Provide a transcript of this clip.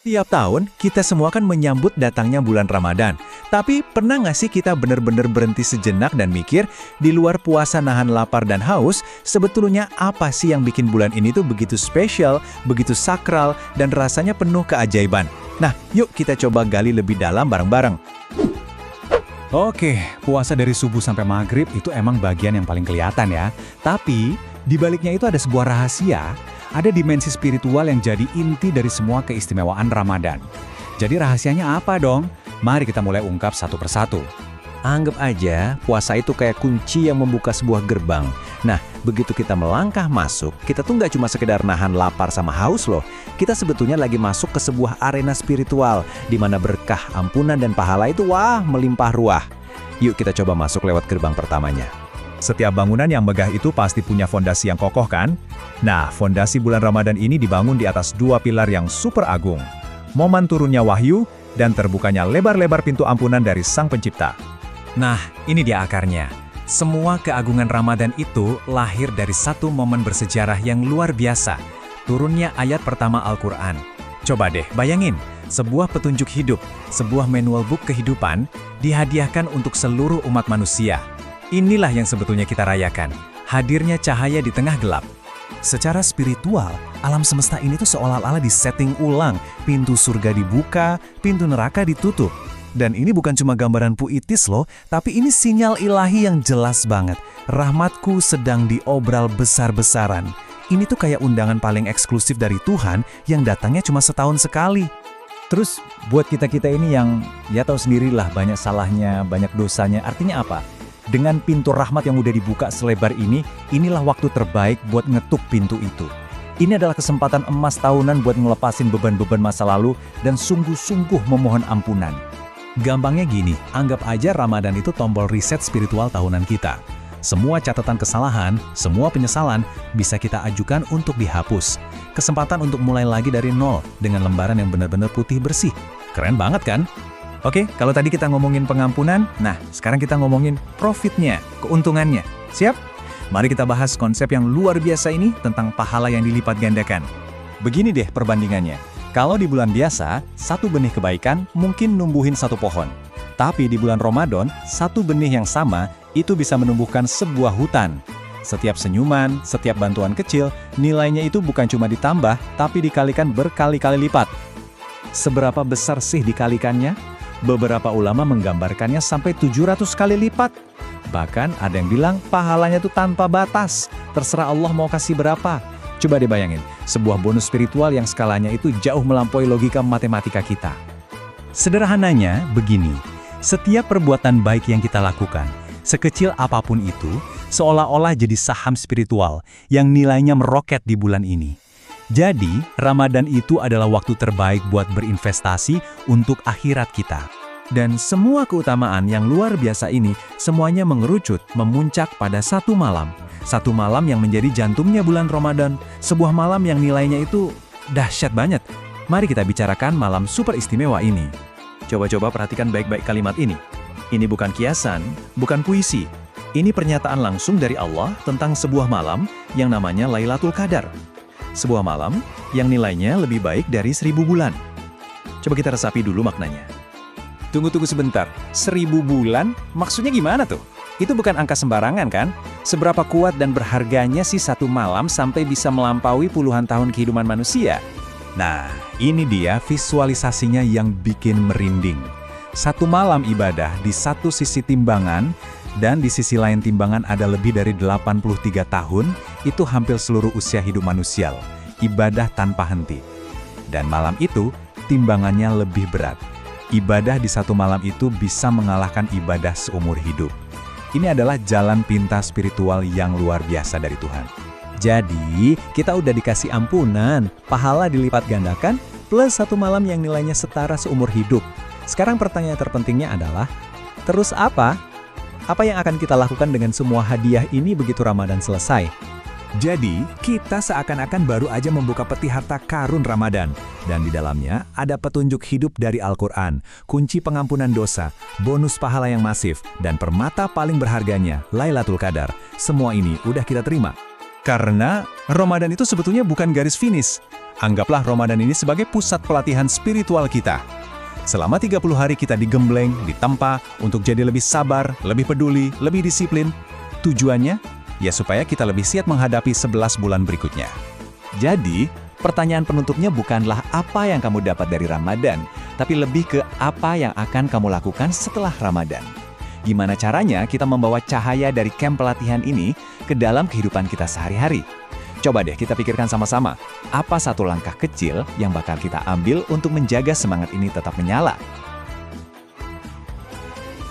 Tiap tahun, kita semua kan menyambut datangnya bulan Ramadan. Tapi pernah nggak sih kita benar-benar berhenti sejenak dan mikir, di luar puasa nahan lapar dan haus, sebetulnya apa sih yang bikin bulan ini tuh begitu spesial, begitu sakral, dan rasanya penuh keajaiban? Nah, yuk kita coba gali lebih dalam bareng-bareng. Oke, puasa dari subuh sampai maghrib itu emang bagian yang paling kelihatan ya. Tapi, di baliknya itu ada sebuah rahasia, ada dimensi spiritual yang jadi inti dari semua keistimewaan Ramadan. Jadi rahasianya apa dong? Mari kita mulai ungkap satu persatu. Anggap aja, puasa itu kayak kunci yang membuka sebuah gerbang. Nah, begitu kita melangkah masuk, kita tuh nggak cuma sekedar nahan lapar sama haus loh. Kita sebetulnya lagi masuk ke sebuah arena spiritual, di mana berkah, ampunan, dan pahala itu melimpah ruah. Yuk kita coba masuk lewat gerbang pertamanya. Setiap bangunan yang megah itu pasti punya fondasi yang kokoh kan? Nah, fondasi bulan Ramadan ini dibangun di atas dua pilar yang super agung. Momen turunnya wahyu dan terbukanya lebar-lebar pintu ampunan dari Sang Pencipta. Nah, ini dia akarnya. Semua keagungan Ramadan itu lahir dari satu momen bersejarah yang luar biasa. Turunnya ayat pertama Al-Quran. Coba deh, bayangin. Sebuah petunjuk hidup, sebuah manual book kehidupan, dihadiahkan untuk seluruh umat manusia. Inilah yang sebetulnya kita rayakan, hadirnya cahaya di tengah gelap. Secara spiritual, alam semesta ini tuh seolah-olah disetting ulang, pintu surga dibuka, pintu neraka ditutup. Dan ini bukan cuma gambaran puitis loh, tapi ini sinyal ilahi yang jelas banget. Rahmatku sedang diobral besar-besaran. Ini tuh kayak undangan paling eksklusif dari Tuhan yang datangnya cuma setahun sekali. Terus, buat kita-kita ini yang, ya tahu sendirilah banyak salahnya, banyak dosanya, artinya apa? Dengan pintu rahmat yang udah dibuka selebar ini, inilah waktu terbaik buat ngetuk pintu itu. Ini adalah kesempatan emas tahunan buat ngelepasin beban-beban masa lalu dan sungguh-sungguh memohon ampunan. Gampangnya gini, anggap aja Ramadan itu tombol reset spiritual tahunan kita. Semua catatan kesalahan, semua penyesalan bisa kita ajukan untuk dihapus. Kesempatan untuk mulai lagi dari nol dengan lembaran yang benar-benar putih bersih. Keren banget kan? Oke, kalau tadi kita ngomongin pengampunan, nah sekarang kita ngomongin profitnya, keuntungannya. Siap? Mari kita bahas konsep yang luar biasa ini tentang pahala yang dilipat gandakan. Begini deh perbandingannya. Kalau di bulan biasa, satu benih kebaikan mungkin numbuhin satu pohon. Tapi di bulan Ramadan, satu benih yang sama itu bisa menumbuhkan sebuah hutan. Setiap senyuman, setiap bantuan kecil, nilainya itu bukan cuma ditambah, tapi dikalikan berkali-kali lipat. Seberapa besar sih dikalikannya? Beberapa ulama menggambarkannya sampai 700 kali lipat. Bahkan ada yang bilang pahalanya itu tanpa batas. Terserah Allah mau kasih berapa. Coba dibayangin, sebuah bonus spiritual yang skalanya itu jauh melampaui logika matematika kita. Sederhananya begini, setiap perbuatan baik yang kita lakukan, sekecil apapun itu, seolah-olah jadi saham spiritual yang nilainya meroket di bulan ini. Jadi, Ramadan itu adalah waktu terbaik buat berinvestasi untuk akhirat kita. Dan semua keutamaan yang luar biasa ini semuanya mengerucut, memuncak pada satu malam. Satu malam yang menjadi jantungnya bulan Ramadan. Sebuah malam yang nilainya itu dahsyat banget. Mari kita bicarakan malam super istimewa ini. Coba-coba perhatikan baik-baik kalimat ini. Ini bukan kiasan, bukan puisi. Ini pernyataan langsung dari Allah tentang sebuah malam yang namanya Lailatul Qadar. Sebuah malam yang nilainya lebih baik dari 1000 bulan. Coba kita resapi dulu maknanya. Tunggu sebentar, 1000 bulan? Maksudnya gimana tuh? Itu bukan angka sembarangan kan? Seberapa kuat dan berharganya sih satu malam sampai bisa melampaui puluhan tahun kehidupan manusia? Nah, ini dia visualisasinya yang bikin merinding. Satu malam ibadah di satu sisi timbangan, dan di sisi lain timbangan ada lebih dari 83 tahun, itu hampir seluruh usia hidup manusia. Ibadah tanpa henti. Dan malam itu, timbangannya lebih berat. Ibadah di satu malam itu bisa mengalahkan ibadah seumur hidup. Ini adalah jalan pintas spiritual yang luar biasa dari Tuhan. Jadi, kita udah dikasih ampunan, pahala dilipat gandakan, plus satu malam yang nilainya setara seumur hidup. Sekarang pertanyaan terpentingnya adalah, terus apa? Apa yang akan kita lakukan dengan semua hadiah ini begitu Ramadan selesai? Jadi, kita seakan-akan baru aja membuka peti harta karun Ramadan. Dan di dalamnya ada petunjuk hidup dari Al-Quran, kunci pengampunan dosa, bonus pahala yang masif, dan permata paling berharganya, Lailatul Qadar. Semua ini udah kita terima. Karena Ramadan itu sebetulnya bukan garis finish. Anggaplah Ramadan ini sebagai pusat pelatihan spiritual kita. Selama 30 hari kita digembleng, ditempa untuk jadi lebih sabar, lebih peduli, lebih disiplin. Tujuannya? Ya supaya kita lebih siap menghadapi 11 bulan berikutnya. Jadi, pertanyaan penutupnya bukanlah apa yang kamu dapat dari Ramadan, tapi lebih ke apa yang akan kamu lakukan setelah Ramadan. Gimana caranya kita membawa cahaya dari camp pelatihan ini ke dalam kehidupan kita sehari-hari? Coba deh kita pikirkan sama-sama, apa satu langkah kecil yang bakal kita ambil untuk menjaga semangat ini tetap menyala?